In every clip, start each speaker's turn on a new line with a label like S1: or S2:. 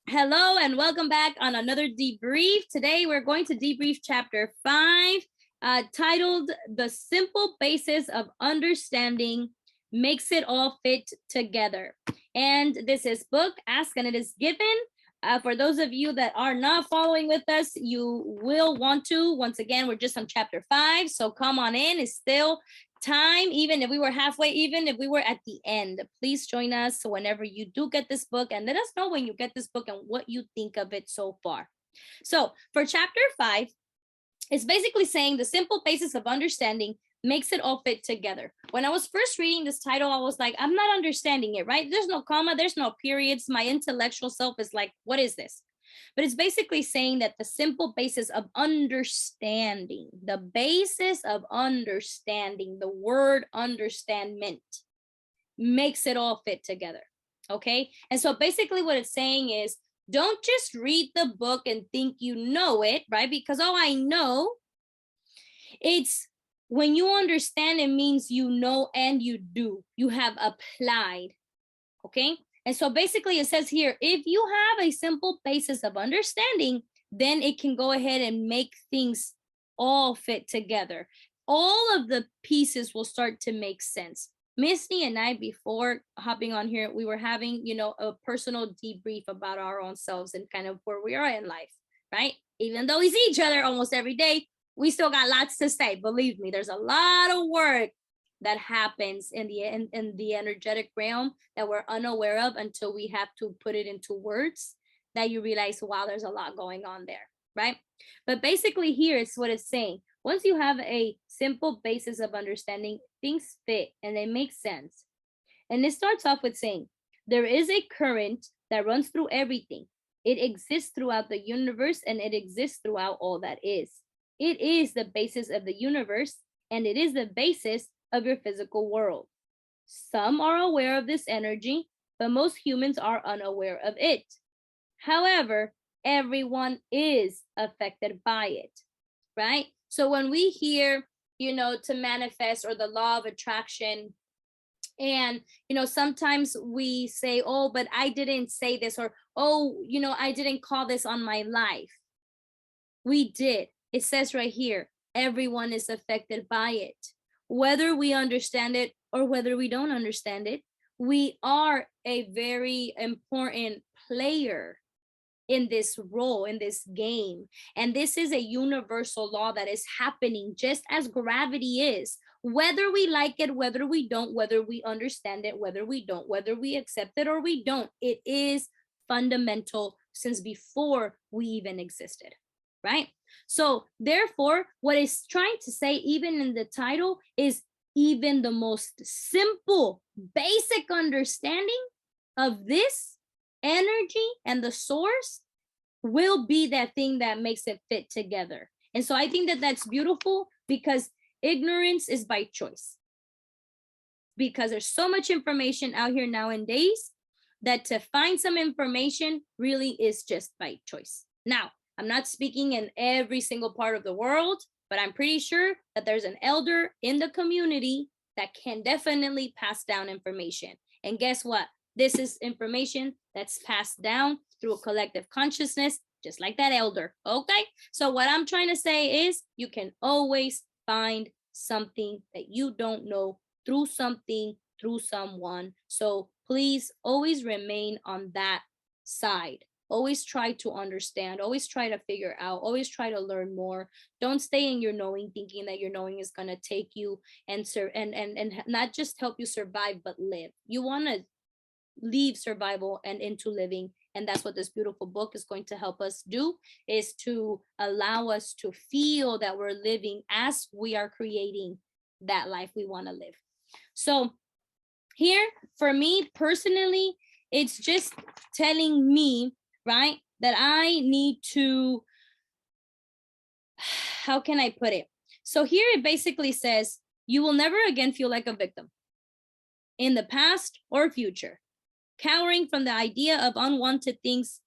S1: Hello and welcome back on another debrief. Today we're going to debrief chapter 5, titled The Simple Basis of Understanding Makes It All Fit Together. And this is book Ask and It Is Given. For those of you that are not following with us, you will want to. Once again, we're just on chapter 5, so come on in. It's still time, even if we were halfway, even if we were at the end. Please join us whenever you do get this book, and let us know when you get this book and what you think of it so far. So for chapter 5, it's basically saying the simple basis of understanding makes it all fit together. When I was first reading this title, I was like, I'm not understanding it, right? There's no comma, there's no periods. My intellectual self is like, what is this? But it's basically saying that the simple basis of understanding, the basis of understanding, the word understandment makes it all fit together. Okay. And so basically what it's saying is, don't just read the book and think you know it, right? Because, oh, I know. It's when you understand, it means you know and you do. You have applied. Okay. And so basically it says here, if you have a simple basis of understanding, then it can go ahead and make things all fit together. All of the pieces will start to make sense. Misty and I, before hopping on here, we were having, a personal debrief about our own selves and kind of where we are in life, right? Even though we see each other almost every day, we still got lots to say. Believe me, there's a lot of work that happens in the energetic realm that we're unaware of until we have to put it into words, that you realize, wow, there's a lot going on there, right? But basically here is what it's saying. Once you have a simple basis of understanding, things fit and they make sense. And it starts off with saying, there is a current that runs through everything. It exists throughout the universe and it exists throughout all that is. It is the basis of the universe and it is the basis of your physical world. Some are aware of this energy, but most humans are unaware of it. However, everyone is affected by it, right? So when we hear, to manifest or the law of attraction, and, sometimes we say, oh, but I didn't say this, or, oh, I didn't call this on my life. We did. It says right here, everyone is affected by it. Whether we understand it or whether we don't understand it, we are a very important player in this role, in this game. And this is a universal law that is happening just as gravity is. Whether we like it, whether we don't, whether we understand it, whether we don't, whether we accept it or we don't, it is fundamental since before we even existed, right? So therefore, what it's trying to say, even in the title, is even the most simple, basic understanding of this energy and the source will be that thing that makes it fit together. And so I think that that's beautiful, because ignorance is by choice. Because there's so much information out here nowadays that to find some information really is just by choice. Now, I'm not speaking in every single part of the world, but I'm pretty sure that there's an elder in the community that can definitely pass down information. And guess what? This is information that's passed down through a collective consciousness, just like that elder, okay? So what I'm trying to say is you can always find something that you don't know through something, through someone. So please always remain on that side. Always try to understand, always try to figure out, always try to learn more. Don't stay in your knowing thinking that your knowing is going to take you and not just help you survive, but live. You want to leave survival and into living. And that's what this beautiful book is going to help us do, is to allow us to feel that we're living as we are creating that life we want to live. So here, for me personally, it's just telling me, right, that I need to, how can I put it? So here it basically says, you will never again feel like a victim in the past or future, cowering from the idea of unwanted things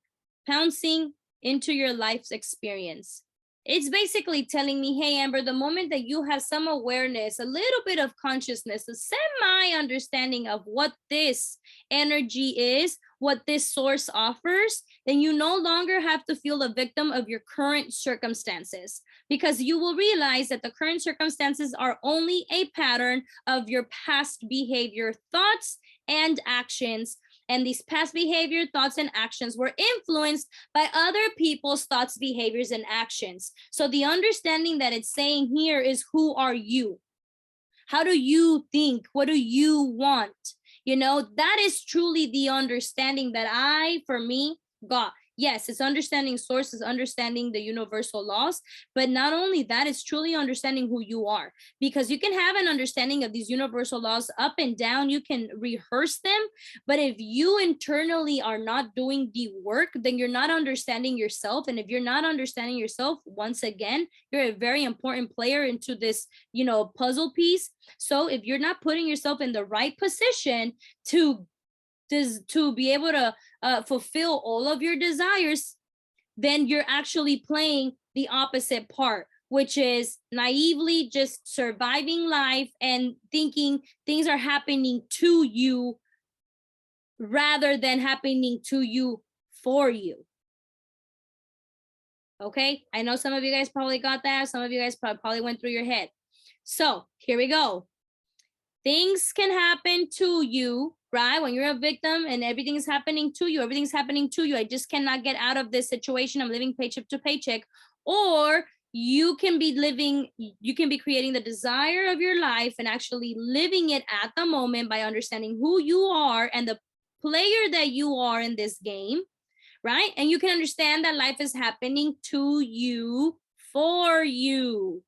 S1: pouncing into your life's experience. It's basically telling me, hey, Amber, the moment that you have some awareness, a little bit of consciousness, a semi-understanding of what this energy is, what this source offers, then you no longer have to feel a victim of your current circumstances, because you will realize that the current circumstances are only a pattern of your past behavior, thoughts, and actions. And these past behavior, thoughts, and actions were influenced by other people's thoughts, behaviors, and actions. So the understanding that it's saying here is, who are you? How do you think? What do you want? You know, that is truly the understanding that for me, got. Yes, it's understanding sources, understanding the universal laws, but not only that, it's truly understanding who you are, because you can have an understanding of these universal laws up and down, you can rehearse them, but if you internally are not doing the work, then you're not understanding yourself. And if you're not understanding yourself, once again, you're a very important player into this, puzzle piece. So if you're not putting yourself in the right position to be able to fulfill all of your desires, then you're actually playing the opposite part, which is naively just surviving life and thinking things are happening to you rather than happening to you for you. Okay, I know some of you guys probably got that. Some of you guys probably went through your head. So here we go. Things can happen to you, right? When you're a victim and everything is happening to you, everything's happening to you. I just cannot get out of this situation. I'm living paycheck to paycheck. Or you can be creating the desire of your life and actually living it at the moment by understanding who you are and the player that you are in this game, right? And you can understand that life is happening to you for you.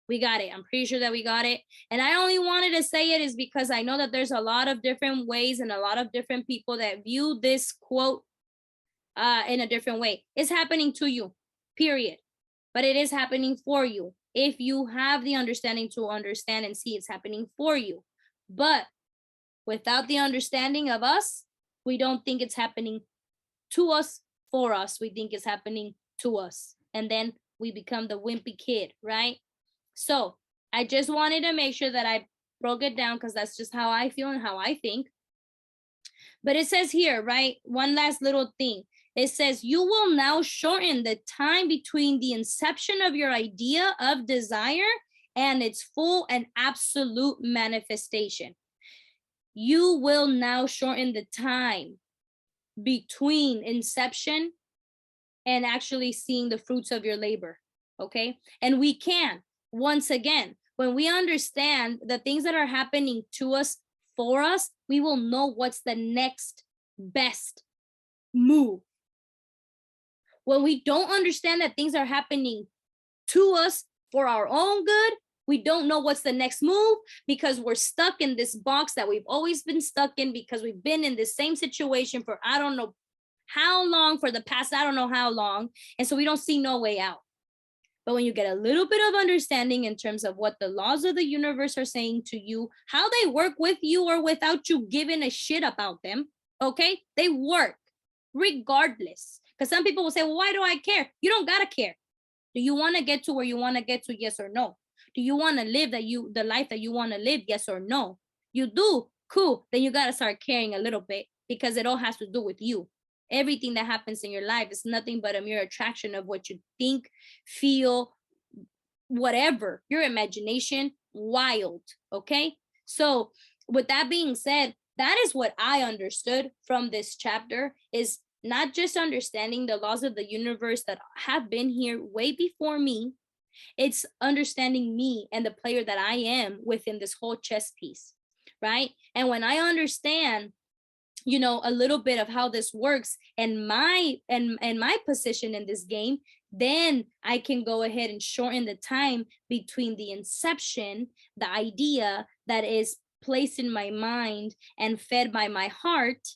S1: We got it. I'm pretty sure that we got it. And I only wanted to say it is because I know that there's a lot of different ways and a lot of different people that view this quote in a different way. It's happening to you, period. But it is happening for you if you have the understanding to understand and see it's happening for you. But without the understanding of us, we don't think it's happening to us, for us. We think it's happening to us. And then we become the wimpy kid, right? So I just wanted to make sure that I broke it down, because that's just how I feel and how I think. But it says here, right? One last little thing. It says, you will now shorten the time between the inception of your idea of desire and its full and absolute manifestation. You will now shorten the time between inception and actually seeing the fruits of your labor, okay? And we can. Once again, when we understand the things that are happening to us, for us, we will know what's the next best move. When we don't understand that things are happening to us for our own good, we don't know what's the next move, because we're stuck in this box that we've always been stuck in, because we've been in the same situation for I don't know how long, for the past I don't know how long. And so we don't see no way out. But when you get a little bit of understanding in terms of what the laws of the universe are saying to you, how they work with you or without you giving a shit about them, okay? They work regardless. Because some people will say, well, why do I care? You don't gotta care. Do you want to get to where you want to get to? Yes or no? Do you want to live the life that you want to live? Yes or no? You do? Cool. Then you gotta start caring a little bit, because it all has to do with you. Everything that happens in your life is nothing but a mere attraction of what you think, feel, whatever, your imagination, wild, okay? So with that being said, that is what I understood from this chapter, is not just understanding the laws of the universe that have been here way before me, it's understanding me and the player that I am within this whole chess piece, right? And when I understand a little bit of how this works and my position in this game, then I can go ahead and shorten the time between the inception, the idea that is placed in my mind and fed by my heart,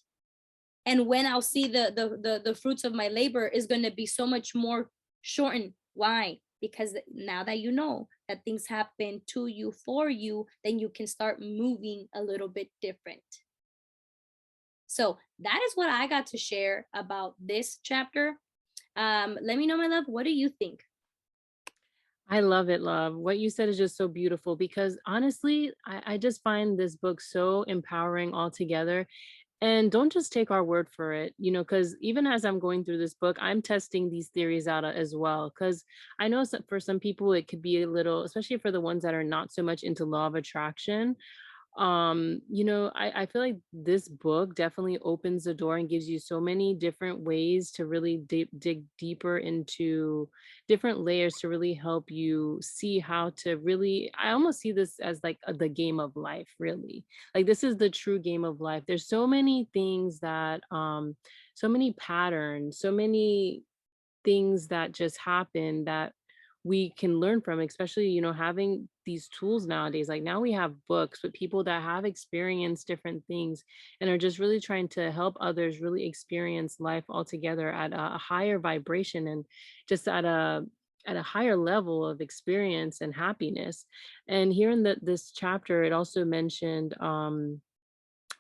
S1: and when I'll see the fruits of my labor is going to be so much more shortened. Why? Because now that you know that things happen to you for you, then you can start moving a little bit different. So that is what I got to share about this chapter. Let me know, my love, what do you think?
S2: I love it, love. What you said is just so beautiful because honestly, I just find this book so empowering altogether. And don't just take our word for it, because even as I'm going through this book, I'm testing these theories out as well. Because I know for some people, it could be a little, especially for the ones that are not so much into law of attraction. I feel like this book definitely opens the door and gives you so many different ways to really dig deeper into different layers to really help you see how to really, I almost see this as like the game of life, really. Like this is the true game of life. There's so many things that so many patterns, so many things that just happen that we can learn from, especially, having these tools nowadays. Like now we have books with people that have experienced different things and are just really trying to help others really experience life altogether at a higher vibration and just at a higher level of experience and happiness. And here in this chapter, it also mentioned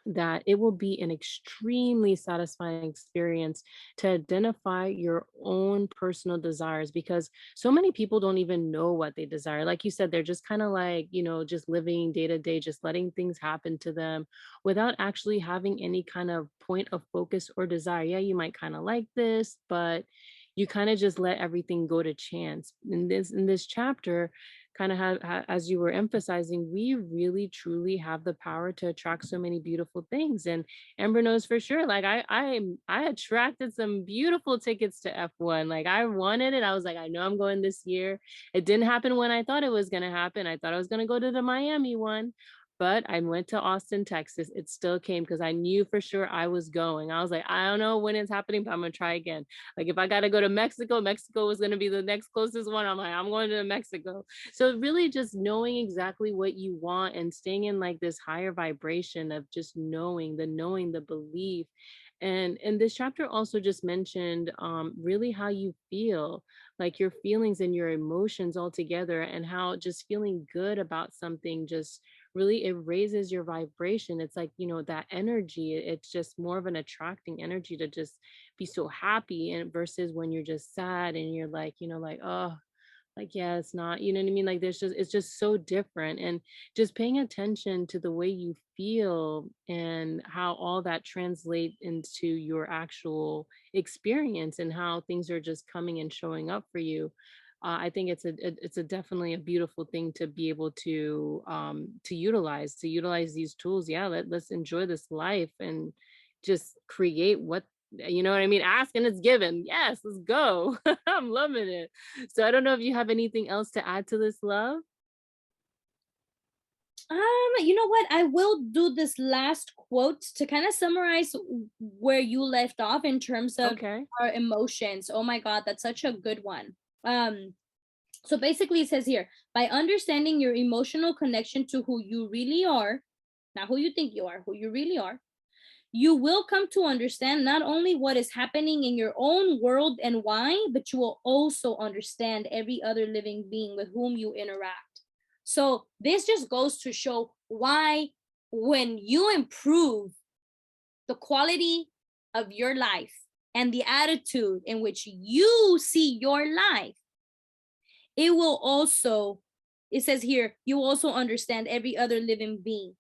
S2: that it will be an extremely satisfying experience to identify your own personal desires, because so many people don't even know what they desire. Like you said, they're just kind of like, just living day to day, just letting things happen to them without actually having any kind of point of focus or desire. Yeah, you might kind of like this, but you kind of just let everything go to chance. In this chapter, kind of as you were emphasizing, we really truly have the power to attract so many beautiful things. And Amber knows for sure, like I attracted some beautiful tickets to F1. Like I wanted it. I was like, I know I'm going this year. It didn't happen when I thought it was going to happen. I thought I was going to go to the Miami one, but I went to Austin, Texas. It still came because I knew for sure I was going. I was like, I don't know when it's happening, but I'm gonna try again. Like if I gotta go to Mexico, Mexico was gonna be the next closest one. I'm like, I'm going to Mexico. So really just knowing exactly what you want and staying in like this higher vibration of just knowing the belief. And this chapter also just mentioned really how you feel, like your feelings and your emotions all together, and how just feeling good about something just really, it raises your vibration. It's like, that energy, it's just more of an attracting energy to just be so happy, and versus when you're just sad and you're like, like, oh, like, yeah, it's not, you know what I mean? Like it's just so different. And just paying attention to the way you feel and how all that translate into your actual experience and how things are just coming and showing up for you. I think it's a definitely a beautiful thing to be able to utilize these tools. Yeah, let's enjoy this life and just create what, you know what I mean? Ask and it's given. Yes, let's go. I'm loving it. So I don't know if you have anything else to add to this, love.
S1: You know what? I will do this last quote to kind of summarize where you left off in terms of
S2: Okay.
S1: our emotions. Oh my God, that's such a good one. Um, so basically, it says here, by understanding your emotional connection to who you really are, not who you think you are, who you really are, you will come to understand not only what is happening in your own world and why, but you will also understand every other living being with whom you interact. So this just goes to show why, when you improve the quality of your life and the attitude in which you see your life, it will also, it says here, you also understand every other living being.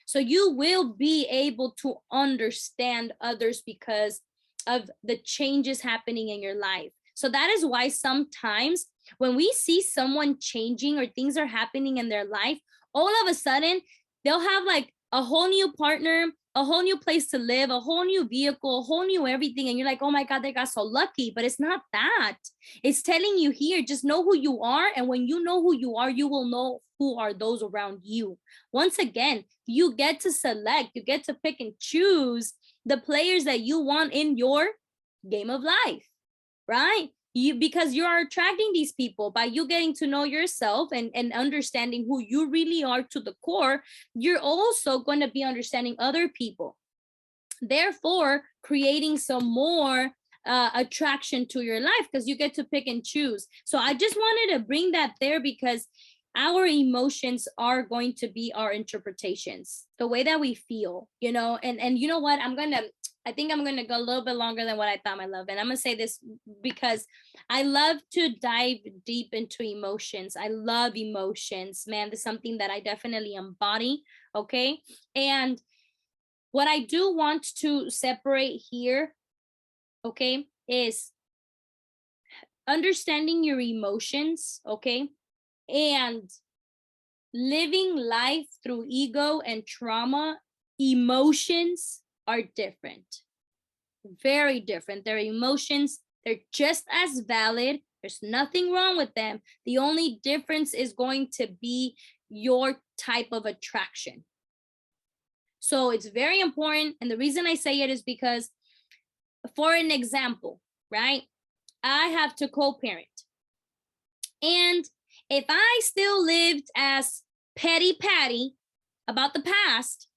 S1: So you will be able to understand others because of the changes happening in your life. So that is why sometimes when we see someone changing or things are happening in their life, all of a sudden they'll have like a whole new partner, a whole new place to live, a whole new vehicle, a whole new everything. And you're like, oh my God, they got so lucky. But it's not that. It's telling you here, just know who you are. And when you know who you are, you will know who are those around you. Once again, you get to select, you get to pick and choose the players that you want in your game of life, right? You, because you are attracting these people by you getting to know yourself and understanding who you really are to the core. You're also going to be understanding other people, therefore creating some more attraction to your life because you get to pick and choose. So I just wanted to bring that there because our emotions are going to be our interpretations, the way that we feel, and you know what, I'm gonna I think I'm going to go a little bit longer than what I thought, my love. And I'm going to say this because I love to dive deep into emotions. I love emotions, man. This is something that I definitely embody. Okay. And what I do want to separate here, okay, is understanding your emotions, okay, and living life through ego and trauma. Emotions are different, very different. Their emotions, they're just as valid. There's nothing wrong with them. The only difference is going to be your type of attraction. So it's very important. And the reason I say it is because, for an example, right? I have to co-parent. And if I still lived as petty Patty about the past,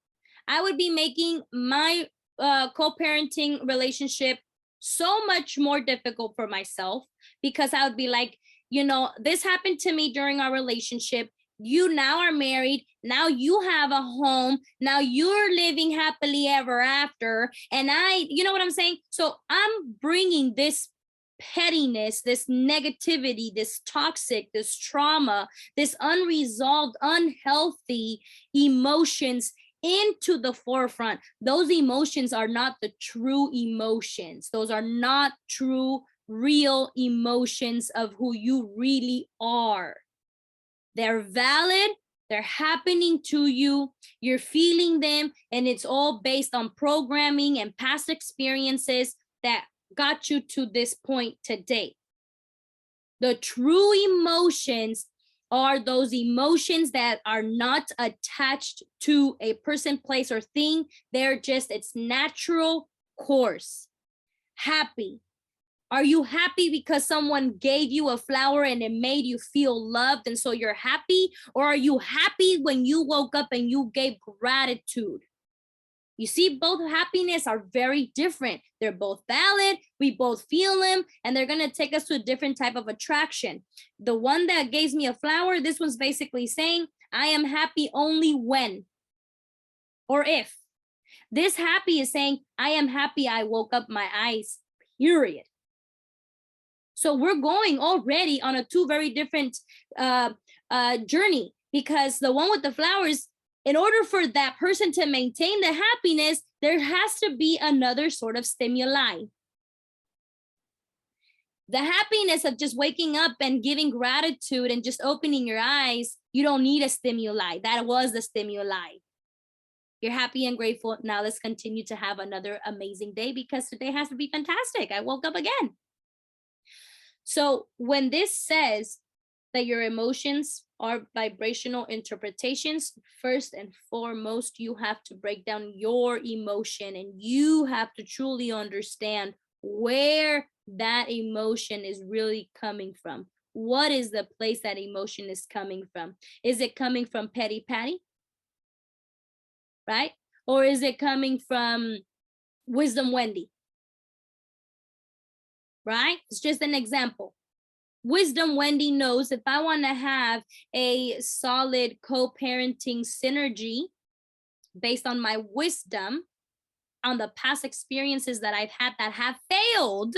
S1: I would be making my co-parenting relationship so much more difficult for myself, because I would be like, you know, this happened to me during our relationship. You now are married. Now you have a home. Now you're living happily ever after. And you know what I'm saying? So I'm bringing this pettiness, this negativity, this toxic, this trauma, this unresolved, unhealthy emotions into the forefront. Those emotions are not the true emotions. Those are not true, real emotions of who you really are. They're valid. They're happening to you. You're feeling them. And it's all based on programming and past experiences that got you to this point today. The true emotions are those emotions that are not attached to a person, place, or thing. They're just its natural course. Happy. Are you happy because someone gave you a flower and it made you feel loved and so you're happy? Or are you happy when you woke up and you gave gratitude? You see, both happiness are very different. They're both valid. We both feel them, and they're going to take us to a different type of attraction. The one that gave me a flower, this one's basically saying, I am happy only when or if. This happy is saying, I am happy I woke up my eyes, period. So we're going already on a two very different journey, because the one with the flowers, in order for that person to maintain the happiness, there has to be another sort of stimuli. The happiness of just waking up and giving gratitude and just opening your eyes, you don't need a stimuli. That was the stimuli. You're happy and grateful. Now let's continue to have another amazing day, because today has to be fantastic. I woke up again. So when this says that your emotions are vibrational interpretations, first and foremost, you have to break down your emotion, and you have to truly understand where that emotion is really coming from. What is the place that emotion is coming from? Is it coming from petty Patty? Right? Or is it coming from Wisdom Wendy? Right? It's just an example. Wisdom Wendy knows if I want to have a solid co-parenting synergy based on my wisdom, on the past experiences that I've had that have failed,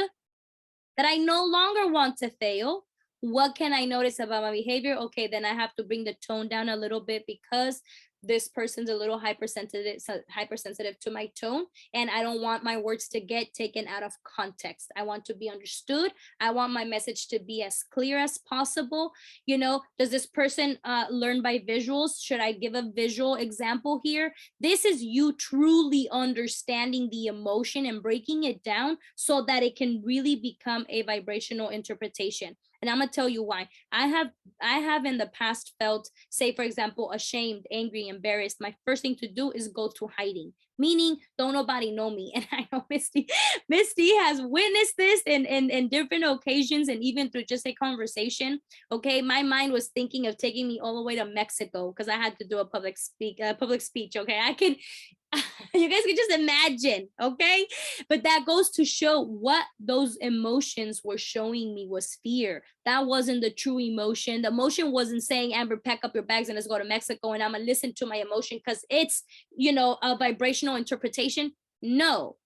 S1: that I no longer want to fail, what can I notice about my behavior? Okay, then I have to bring the tone down a little bit, because this person's a little hypersensitive to my tone, and I don't want my words to get taken out of context. I want to be understood. I want my message to be as clear as possible. You know, does this person learn by visuals? Should I give a visual example here? This is you truly understanding the emotion and breaking it down so that it can really become a vibrational interpretation. And I'm gonna tell you why. I have in the past felt, say for example, ashamed, angry, embarrassed. My first thing to do is go to hiding, meaning don't nobody know me. And I know Misty has witnessed this in different occasions, and even through just a conversation. Okay, my mind was thinking of taking me all the way to Mexico because I had to do a public speech. Okay, I can you guys can just imagine, okay? But that goes to show what those emotions were showing me was fear. That wasn't the true emotion. The emotion wasn't saying, Amber, pack up your bags and let's go to Mexico, and I'm gonna listen to my emotion because it's, you know, a vibrational interpretation. No,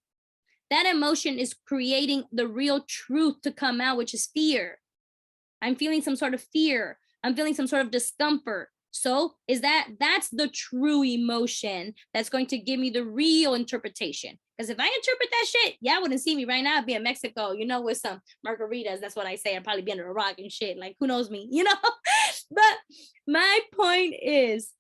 S1: that emotion is creating the real truth to come out, which is fear. I'm feeling some sort of fear. I'm feeling some sort of discomfort. So that's the true emotion that's going to give me the real interpretation. Because if I interpret that shit, y'all wouldn't see me right now. I'd be in Mexico, with some margaritas. That's what I say. I'd probably be under a rock and shit. Like, who knows me, But my point is,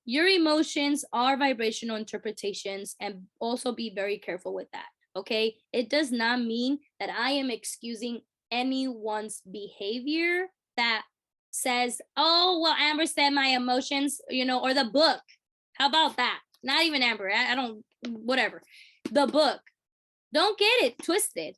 S1: your emotions are vibrational interpretations, and also be very careful with that. Okay. It does not mean that I am excusing anyone's behavior that says, oh, well, Amber said my emotions, or the book. How about that? Not even Amber. I don't, whatever. The book. Don't get it twisted.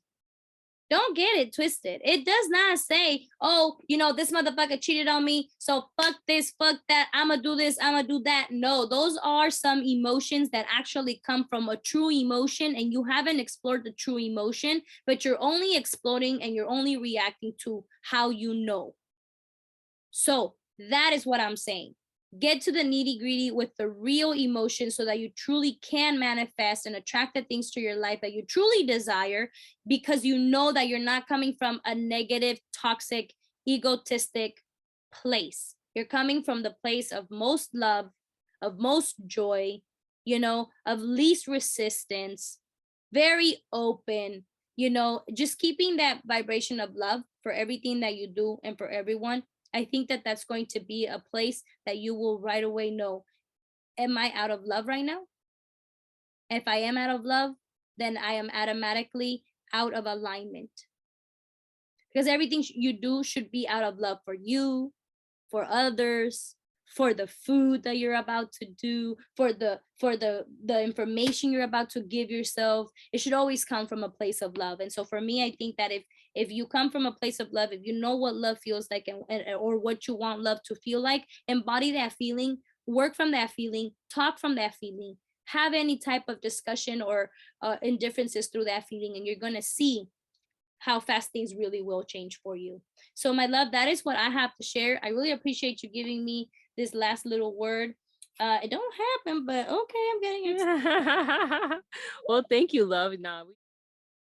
S1: Don't get it twisted. It does not say, oh, this motherfucker cheated on me, so fuck this, fuck that, I'ma do this, I'ma do that. No, those are some emotions that actually come from a true emotion, and you haven't explored the true emotion, but you're only exploding and you're only reacting to how you know. So that is what I'm saying. Get to the nitty gritty with the real emotion so that you truly can manifest and attract the things to your life that you truly desire, because you know that you're not coming from a negative, toxic, egotistic place. You're coming from the place of most love, of most joy, of least resistance, very open, just keeping that vibration of love for everything that you do and for everyone. I think that that's going to be a place that you will right away know, am I out of love right now? If I am out of love, then I am automatically out of alignment. Because everything you do should be out of love for you, for others, for the food that you're about to do, for the information you're about to give yourself. It should always come from a place of love. And so for me, I think that if you come from a place of love, if you know what love feels like, and or what you want love to feel like, embody that feeling, work from that feeling, talk from that feeling, have any type of discussion or indifferences through that feeling, and you're going to see how fast things really will change for you. So my love, that is what I have to share. I really appreciate you giving me this last little word. It don't happen, but okay, I'm getting it.
S2: Well, thank you, love. Nah,